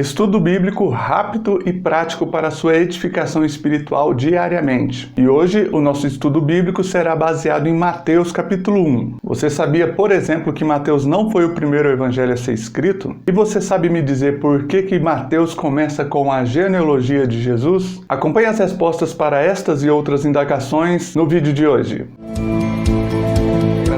Estudo bíblico rápido e prático para sua edificação espiritual diariamente. E hoje o nosso estudo bíblico será baseado em Mateus capítulo 1. Você sabia, por exemplo, que Mateus não foi o primeiro evangelho a ser escrito? E você sabe me dizer por que Mateus começa com a genealogia de Jesus? Acompanhe as respostas para estas e outras indagações no vídeo de hoje.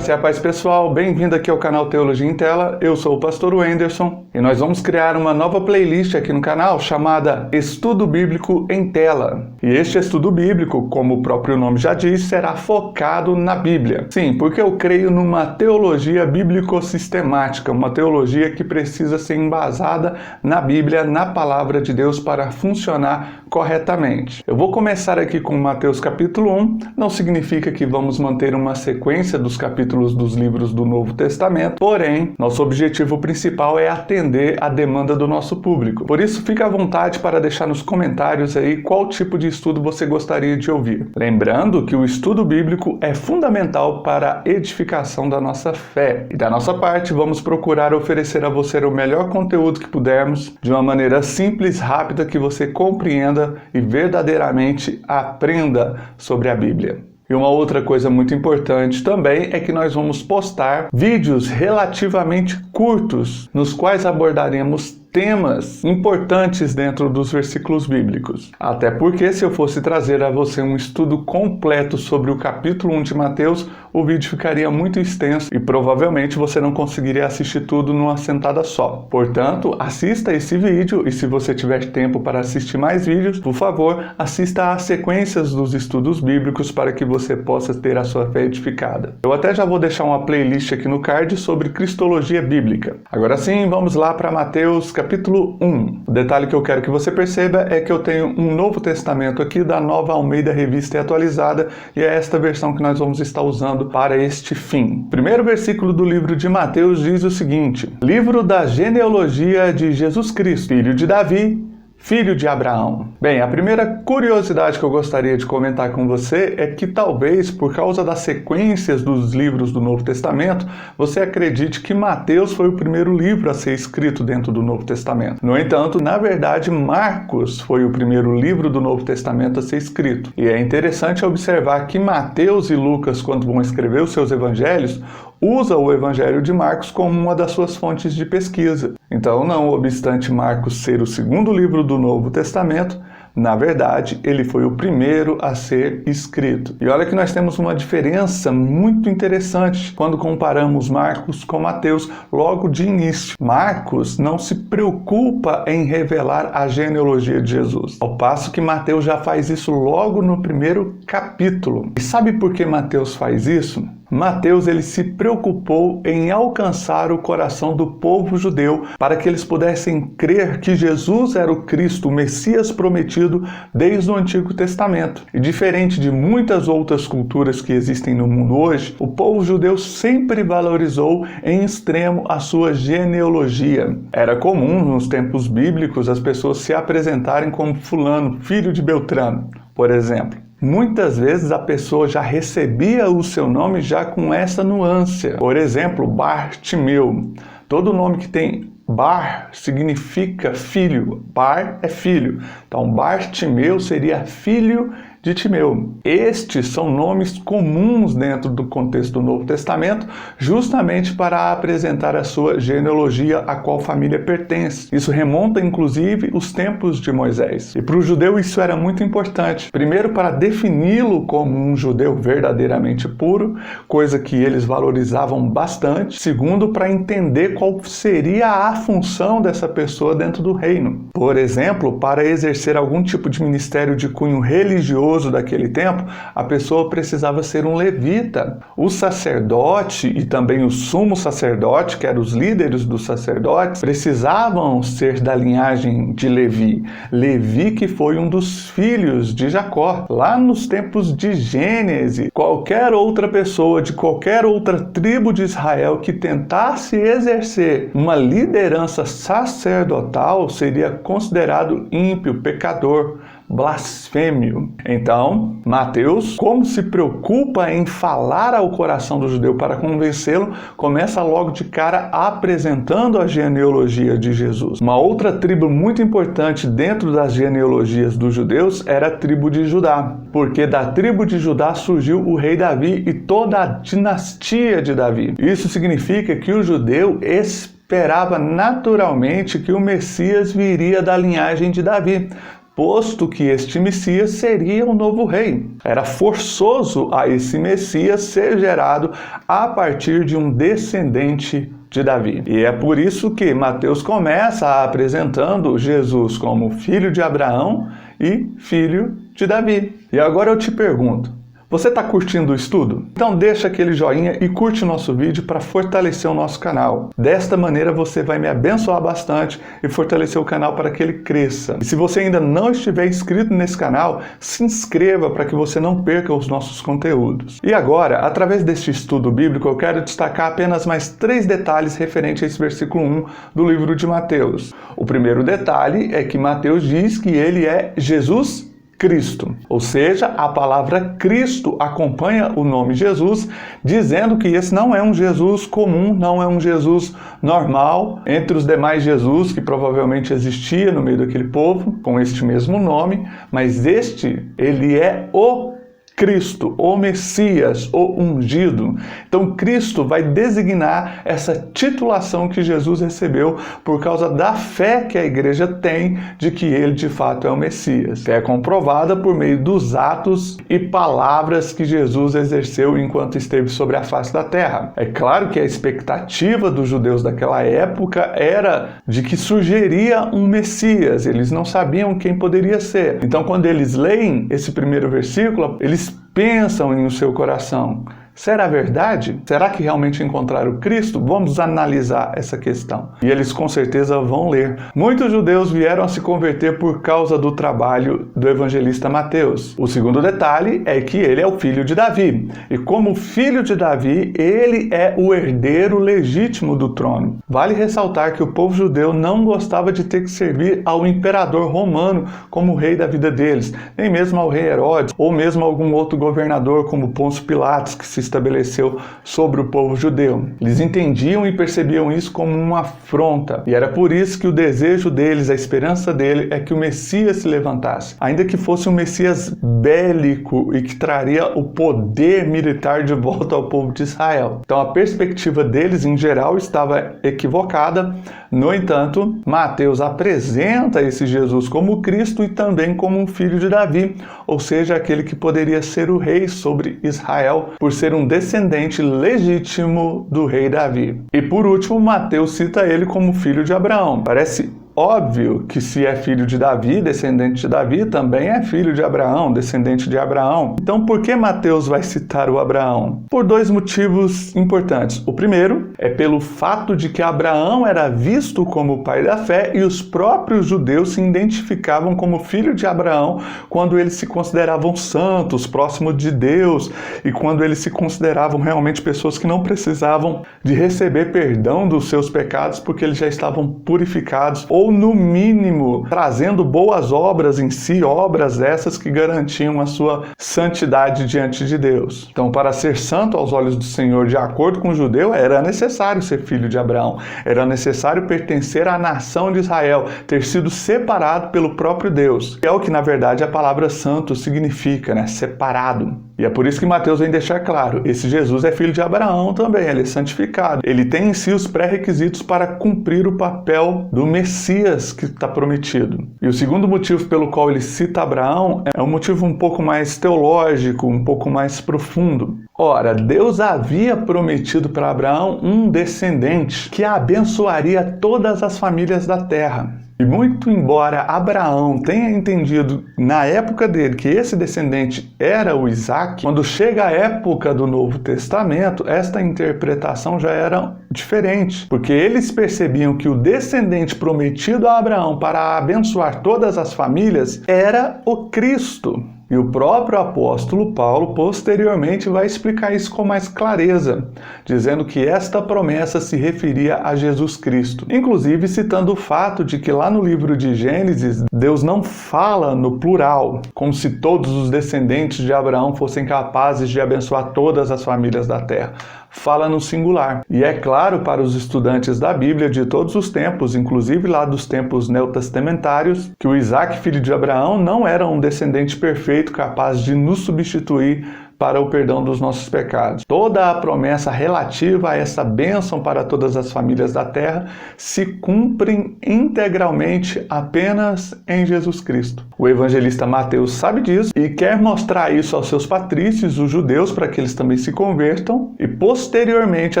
Graça e a paz, pessoal, bem-vindo aqui ao canal Teologia em Tela. Eu sou o pastor Wenderson e nós vamos criar uma nova playlist aqui no canal chamada Estudo Bíblico em Tela. E este estudo bíblico, como o próprio nome já diz, será focado na Bíblia. Sim, porque eu creio numa teologia bíblico-sistemática, uma teologia que precisa ser embasada na Bíblia, na palavra de Deus para funcionar corretamente. Eu vou começar aqui com Mateus capítulo 1, não significa que vamos manter uma sequência dos capítulos dos livros do Novo Testamento, porém, nosso objetivo principal é atender a demanda do nosso público. Por isso, fique à vontade para deixar nos comentários aí qual tipo de estudo você gostaria de ouvir. Lembrando que o estudo bíblico é fundamental para a edificação da nossa fé. E da nossa parte, vamos procurar oferecer a você o melhor conteúdo que pudermos, de uma maneira simples, rápida, que você compreenda e verdadeiramente aprenda sobre a Bíblia. E uma outra coisa muito importante também é que nós vamos postar vídeos relativamente curtos, nos quais abordaremos temas importantes dentro dos versículos bíblicos. Até porque, se eu fosse trazer a você um estudo completo sobre o capítulo 1 de Mateus, o vídeo ficaria muito extenso e provavelmente você não conseguiria assistir tudo numa sentada só. Portanto, assista esse vídeo e se você tiver tempo para assistir mais vídeos, por favor, assista às sequências dos estudos bíblicos para que você possa ter a sua fé edificada. Eu até já vou deixar uma playlist aqui no card sobre Cristologia Bíblica. Agora sim, vamos lá para Mateus capítulo 1. O detalhe que eu quero que você perceba é que eu tenho um Novo Testamento aqui da Nova Almeida Revista e Atualizada e é esta versão que nós vamos estar usando para este fim. O primeiro versículo do livro de Mateus diz o seguinte: Livro da genealogia de Jesus Cristo, filho de Davi, filho de Abraão. Bem, a primeira curiosidade que eu gostaria de comentar com você é que talvez, por causa das sequências dos livros do Novo Testamento, você acredite que Mateus foi o primeiro livro a ser escrito dentro do Novo Testamento. No entanto, na verdade, Marcos foi o primeiro livro do Novo Testamento a ser escrito. E é interessante observar que Mateus e Lucas, quando vão escrever os seus evangelhos, usa o Evangelho de Marcos como uma das suas fontes de pesquisa. Então, não obstante Marcos ser o segundo livro do Novo Testamento, na verdade, ele foi o primeiro a ser escrito. E olha que nós temos uma diferença muito interessante quando comparamos Marcos com Mateus logo de início. Marcos não se preocupa em revelar a genealogia de Jesus, ao passo que Mateus já faz isso logo no primeiro capítulo. E sabe por que Mateus faz isso? Mateus ele se preocupou em alcançar o coração do povo judeu para que eles pudessem crer que Jesus era o Cristo, o Messias prometido desde o Antigo Testamento. E diferente de muitas outras culturas que existem no mundo hoje, o povo judeu sempre valorizou em extremo a sua genealogia. Era comum nos tempos bíblicos as pessoas se apresentarem como fulano, filho de Beltrano, por exemplo. Muitas vezes a pessoa já recebia o seu nome já com essa nuance. Por exemplo, Bartimeu. Todo nome que tem Bar significa filho. Bar é filho. Então, Bartimeu seria filho de Timeu. Estes são nomes comuns dentro do contexto do Novo Testamento, justamente para apresentar a sua genealogia a qual família pertence. Isso remonta, inclusive, os tempos de Moisés. E para o judeu isso era muito importante. Primeiro, para defini-lo como um judeu verdadeiramente puro, coisa que eles valorizavam bastante. Segundo, para entender qual seria a função dessa pessoa dentro do reino. Por exemplo, para exercer algum tipo de ministério de cunho religioso daquele tempo, a pessoa precisava ser um levita. O sacerdote e também o sumo sacerdote, que eram os líderes dos sacerdotes, precisavam ser da linhagem de Levi. Levi que foi um dos filhos de Jacó. Lá nos tempos de Gênesis, qualquer outra pessoa de qualquer outra tribo de Israel que tentasse exercer uma liderança sacerdotal seria considerado ímpio, pecador. blasfêmio. Então, Mateus, como se preocupa em falar ao coração do judeu para convencê-lo, começa logo de cara apresentando a genealogia de Jesus. Uma outra tribo muito importante dentro das genealogias dos judeus era a tribo de Judá, porque da tribo de Judá surgiu o rei Davi e toda a dinastia de Davi. Isso significa que o judeu esperava naturalmente que o Messias viria da linhagem de Davi, posto que este Messias seria o novo rei. Era forçoso a esse Messias ser gerado a partir de um descendente de Davi. E é por isso que Mateus começa apresentando Jesus como filho de Abraão e filho de Davi. E agora eu te pergunto, você está curtindo o estudo? Então deixa aquele joinha e curte o nosso vídeo para fortalecer o nosso canal. Desta maneira você vai me abençoar bastante e fortalecer o canal para que ele cresça. E se você ainda não estiver inscrito nesse canal, se inscreva para que você não perca os nossos conteúdos. E agora, através deste estudo bíblico, eu quero destacar apenas mais 3 detalhes referentes a esse versículo 1 do livro de Mateus. O primeiro detalhe é que Mateus diz que ele é Jesus Cristo, ou seja, a palavra Cristo acompanha o nome Jesus, dizendo que esse não é um Jesus comum, não é um Jesus normal, entre os demais Jesus que provavelmente existia no meio daquele povo, com este mesmo nome, mas ele é o Cristo, o Messias, o ungido. Então Cristo vai designar essa titulação que Jesus recebeu por causa da fé que a igreja tem de que ele de fato é o Messias. Fé comprovada por meio dos atos e palavras que Jesus exerceu enquanto esteve sobre a face da terra. É claro que a expectativa dos judeus daquela época era de que surgiria um Messias. Eles não sabiam quem poderia ser. Então quando eles leem esse primeiro versículo, eles pensam em o seu coração. Será verdade? Será que realmente encontraram Cristo? Vamos analisar essa questão. E eles com certeza vão ler. Muitos judeus vieram a se converter por causa do trabalho do evangelista Mateus. O segundo detalhe é que ele é o filho de Davi. E como filho de Davi, ele é o herdeiro legítimo do trono. Vale ressaltar que o povo judeu não gostava de ter que servir ao imperador romano como rei da vida deles, nem mesmo ao rei Herodes, ou mesmo a algum outro governador como Pôncio Pilatos, que se estabeleceu sobre o povo judeu. Eles entendiam e percebiam isso como uma afronta. E era por isso que o desejo deles, a esperança dele, é que o Messias se levantasse. Ainda que fosse um Messias bélico e que traria o poder militar de volta ao povo de Israel. Então a perspectiva deles, em geral, estava equivocada. No entanto, Mateus apresenta esse Jesus como Cristo e também como um filho de Davi, ou seja, aquele que poderia ser o rei sobre Israel, por ser um descendente legítimo do rei Davi. E por último, Mateus cita ele como filho de Abraão. Parece óbvio que se é filho de Davi, descendente de Davi, também é filho de Abraão, descendente de Abraão. Então por que Mateus vai citar o Abraão? Por 2 motivos importantes. O primeiro é pelo fato de que Abraão era visto como o pai da fé e os próprios judeus se identificavam como filho de Abraão quando eles se consideravam santos, próximos de Deus, e quando eles se consideravam realmente pessoas que não precisavam de receber perdão dos seus pecados porque eles já estavam purificados, ou no mínimo trazendo boas obras em si, obras essas que garantiam a sua santidade diante de Deus. Então, para ser santo aos olhos do Senhor, de acordo com o judeu, era necessário ser filho de Abraão, era necessário pertencer à nação de Israel, ter sido separado pelo próprio Deus. É o que, na verdade, a palavra santo significa, né? Separado. E é por isso que Mateus vem deixar claro, esse Jesus é filho de Abraão também, ele é santificado. Ele tem em si os pré-requisitos para cumprir o papel do Messias que está prometido. E o segundo motivo pelo qual ele cita Abraão é um motivo um pouco mais teológico, um pouco mais profundo. Ora, Deus havia prometido para Abraão um descendente que abençoaria todas as famílias da terra. E muito embora Abraão tenha entendido na época dele que esse descendente era o Isaac, quando chega a época do Novo Testamento, esta interpretação já era diferente, porque eles percebiam que o descendente prometido a Abraão para abençoar todas as famílias era o Cristo. E o próprio apóstolo Paulo posteriormente vai explicar isso com mais clareza, dizendo que esta promessa se referia a Jesus Cristo. Inclusive citando o fato de que lá no livro de Gênesis, Deus não fala no plural, como se todos os descendentes de Abraão fossem capazes de abençoar todas as famílias da terra. Fala no singular. E é claro para os estudantes da Bíblia de todos os tempos, inclusive lá dos tempos neotestamentários, que o Isaac, filho de Abraão, não era um descendente perfeito capaz de nos substituir para o perdão dos nossos pecados. Toda a promessa relativa a essa bênção para todas as famílias da terra se cumprem integralmente apenas em Jesus Cristo. O evangelista Mateus sabe disso e quer mostrar isso aos seus patrícios, os judeus, para que eles também se convertam e posteriormente,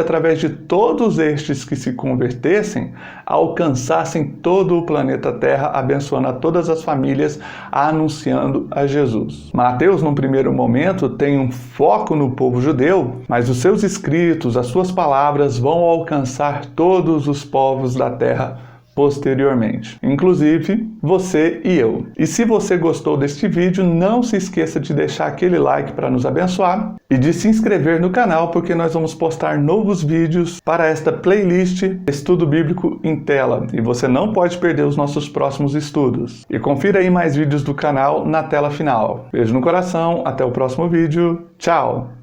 através de todos estes que se convertessem, alcançassem todo o planeta Terra, abençoando a todas as famílias, anunciando a Jesus. Mateus, num primeiro momento, tem um foco no povo judeu, mas os seus escritos, as suas palavras vão alcançar todos os povos da terra posteriormente, inclusive você e eu. E se você gostou deste vídeo, não se esqueça de deixar aquele like para nos abençoar e de se inscrever no canal, porque nós vamos postar novos vídeos para esta playlist Estudo Bíblico em Tela, e você não pode perder os nossos próximos estudos. E confira aí mais vídeos do canal na tela final. Beijo no coração, até o próximo vídeo, tchau!